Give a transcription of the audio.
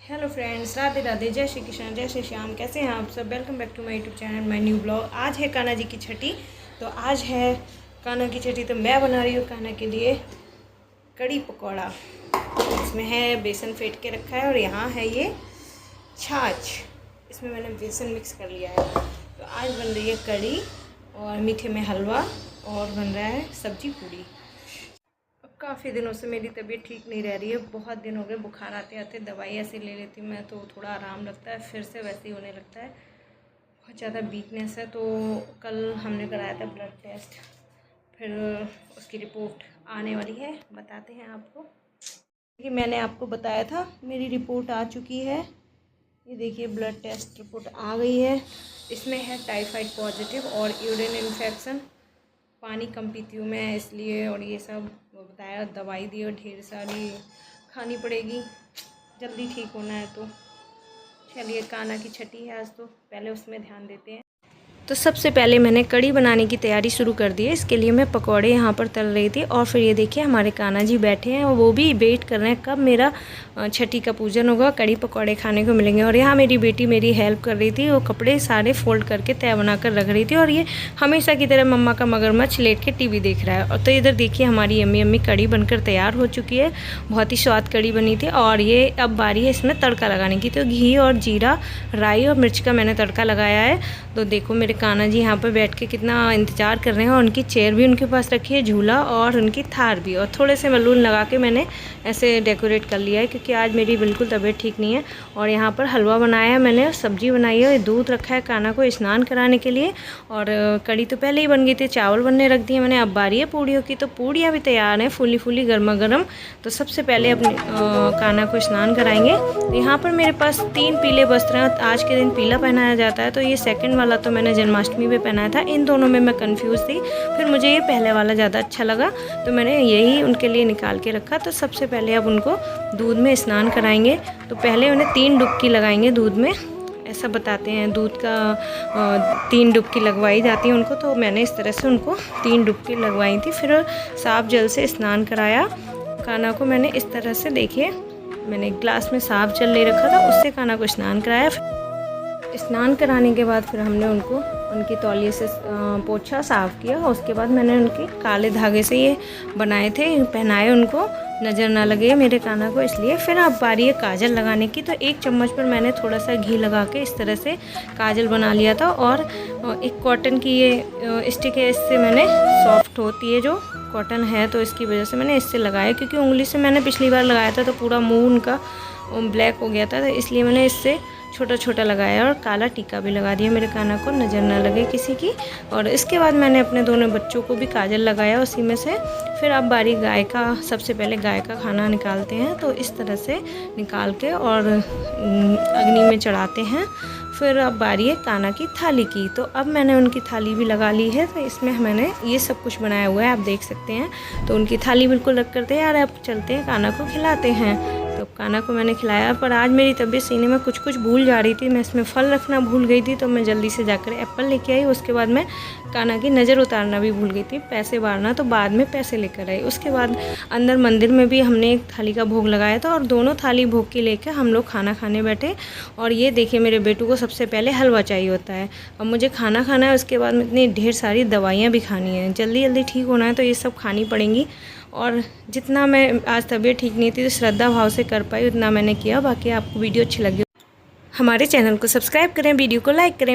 Hello friends, Radhe Radhe, जय श्री कृष्ण, जय श्री श्याम। कैसे हैं आप सब? Welcome back to my YouTube channel, my new blog. आज है कान्हा जी की छठी। तो आज है कान्हा की छठी, तो मैं बना रही हूँ कान्हा के लिए कड़ी पकौड़ा। इसमें है बेसन फेंट के रखा है और यहाँ है ये छाछ, इसमें मैंने बेसन मिक्स कर लिया है। तो आज बन रही है कड़ी और मीठे में हलवा और बन रहा है सब्जी पूड़ी। काफ़ी दिनों से मेरी तबीयत ठीक नहीं रह रही है, बहुत दिन हो गए। बुखार आते आते दवाई ऐसे ले लेती हूँ मैं तो थोड़ा आराम लगता है, फिर से वैसे ही होने लगता है। बहुत ज़्यादा वीकनेस है। तो कल हमने कराया था ब्लड टेस्ट, फिर उसकी रिपोर्ट आने वाली है, बताते हैं आपको। ये मैंने आपको बताया था, मेरी रिपोर्ट आ चुकी है। ये देखिए ब्लड टेस्ट रिपोर्ट आ गई है। इसमें है टाइफाइड पॉजिटिव और यूरिन इन्फेक्शन। पानी कम पीती हूँ मैं इसलिए, और ये सब बताया। दवाई दी और ढेर सारी खानी पड़ेगी, जल्दी ठीक होना है। तो चलिए, कान्हा की छठी है आज, तो पहले उसमें ध्यान देते हैं। तो सबसे पहले मैंने कड़ी बनाने की तैयारी शुरू कर दी है। इसके लिए मैं पकौड़े यहाँ पर तल रही थी और फिर ये देखिए हमारे कान्हा जी बैठे हैं और वो भी वेट कर रहे हैं कब मेरा छठी का पूजन होगा, कड़ी पकौड़े खाने को मिलेंगे। और यहाँ मेरी बेटी मेरी हेल्प कर रही थी, वो कपड़े सारे फोल्ड करके तय बना कर रख रही थी और ये हमेशा की तरह मम्मा का मगरमच्छ लेट के टीवी देख रहा है। और तो इधर देखिए हमारी यम्मी यम्मी कड़ी बनकर तैयार हो चुकी है। बहुत ही स्वाद कड़ी बनी थी। और ये अब बारी है इसमें तड़का लगाने की। तो घी और जीरा, राई और मिर्च का मैंने तड़का लगाया है। तो देखो मेरे कान्हा जी यहाँ पर बैठ के कितना इंतज़ार कर रहे हैं। और उनकी चेयर भी उनके पास रखी है, झूला और उनकी थार भी। और थोड़े से बलून लगा के मैंने ऐसे डेकोरेट कर लिया है, क्योंकि आज मेरी बिल्कुल तबीयत ठीक नहीं है। और यहाँ पर हलवा बनाया है मैंने, सब्जी बनाई है, दूध रखा है कान्हा को स्नान कराने के लिए। और कड़ी तो पहले ही बन गई थी, चावल बनने रख दिए मैंने। अब बारी है पूड़ियों की, तो पूड़ियाँ भी तैयार हैं, फूली फूली गर्मा गर्म। तो सबसे पहले अपने कान्हा को स्नान कराएंगे। तो यहाँ पर मेरे पास 3 पीले वस्त्र हैं। आज के दिन पीला पहनाया जाता है, तो ये सेकंड वाला तो मैंने जन्माष्टमी पे पहनाया था। इन दोनों में मैं कंफ्यूज थी, फिर मुझे ये पहले वाला ज़्यादा अच्छा लगा, तो मैंने यही उनके लिए निकाल के रखा। तो सबसे पहले अब उनको दूध में स्नान कराएंगे। तो पहले उन्हें 3 डुबकी लगाएंगे दूध में, ऐसा बताते हैं। दूध का 3 डुबकी लगवाई जाती है उनको। तो मैंने इस तरह से उनको 3 डुबकी लगवाई थी। फिर साफ जल से स्नान कराया कान्हा को मैंने। इस तरह से देखिए मैंने एक ग्लास में साफ जल ले रखा था, उससे कान्हा को स्नान कराया। स्नान कराने के बाद फिर हमने उनको उनकी तौलिए से पोछा साफ़ किया। उसके बाद मैंने उनके काले धागे से ये बनाए थे, पहनाए उनको, नज़र ना लगे मेरे कान्हा को, इसलिए। फिर अब बारी है काजल लगाने की। तो 1 चम्मच पर मैंने थोड़ा सा घी लगा के इस तरह से काजल बना लिया था। और एक कॉटन की ये स्टिक है, इससे मैंने, सॉफ्ट होती है जो कॉटन है, तो इसकी वजह से मैंने इससे लगाया। क्योंकि उंगली से मैंने पिछली बार लगाया था तो पूरा मुँह उनका ब्लैक हो गया था, तो इसलिए मैंने इससे छोटा छोटा लगाया। और काला टीका भी लगा दिया मेरे कान्हा को, नज़र ना लगे किसी की। और इसके बाद मैंने अपने दोनों बच्चों को भी काजल लगाया उसी में से। फिर अब बारी गाय का, सबसे पहले गाय का खाना निकालते हैं। तो इस तरह से निकाल के और अग्नि में चढ़ाते हैं। फिर अब बारी है कान्हा की थाली की। तो अब मैंने उनकी थाली भी लगा ली है। तो इसमें मैंने ये सब कुछ बनाया हुआ है, आप देख सकते हैं। तो उनकी थाली बिल्कुल रख करते हैं। यार अब चलते हैं कान्हा को खिलाते हैं। तो कान्हा को मैंने खिलाया, पर आज मेरी तबीयत सीने में कुछ कुछ भूल जा रही थी। मैं इसमें फल रखना भूल गई थी, तो मैं जल्दी से जाकर एप्पल लेके आई। उसके बाद मैं कान्हा की नज़र उतारना भी भूल गई थी, पैसे बारना, तो बाद में पैसे लेकर आई। उसके बाद अंदर मंदिर में भी हमने एक थाली का भोग लगाया था और दोनों थाली भोग की लेकर हम लोग खाना खाने बैठे। और ये देखिए मेरे बेटू को सबसे पहले हलवा चाहिए होता है। अब मुझे खाना खाना है, उसके बाद में इतनी ढेर सारी दवाइयाँ भी खानी हैं, जल्दी जल्दी ठीक होना है, तो ये सब खानी पड़ेंगी। और जितना मैं आज तबीयत ठीक नहीं थी तो श्रद्धा भाव से कर पाई, उतना मैंने किया। बाकी आपको वीडियो अच्छी लगी, हमारे चैनल को सब्सक्राइब करें, वीडियो को लाइक करें।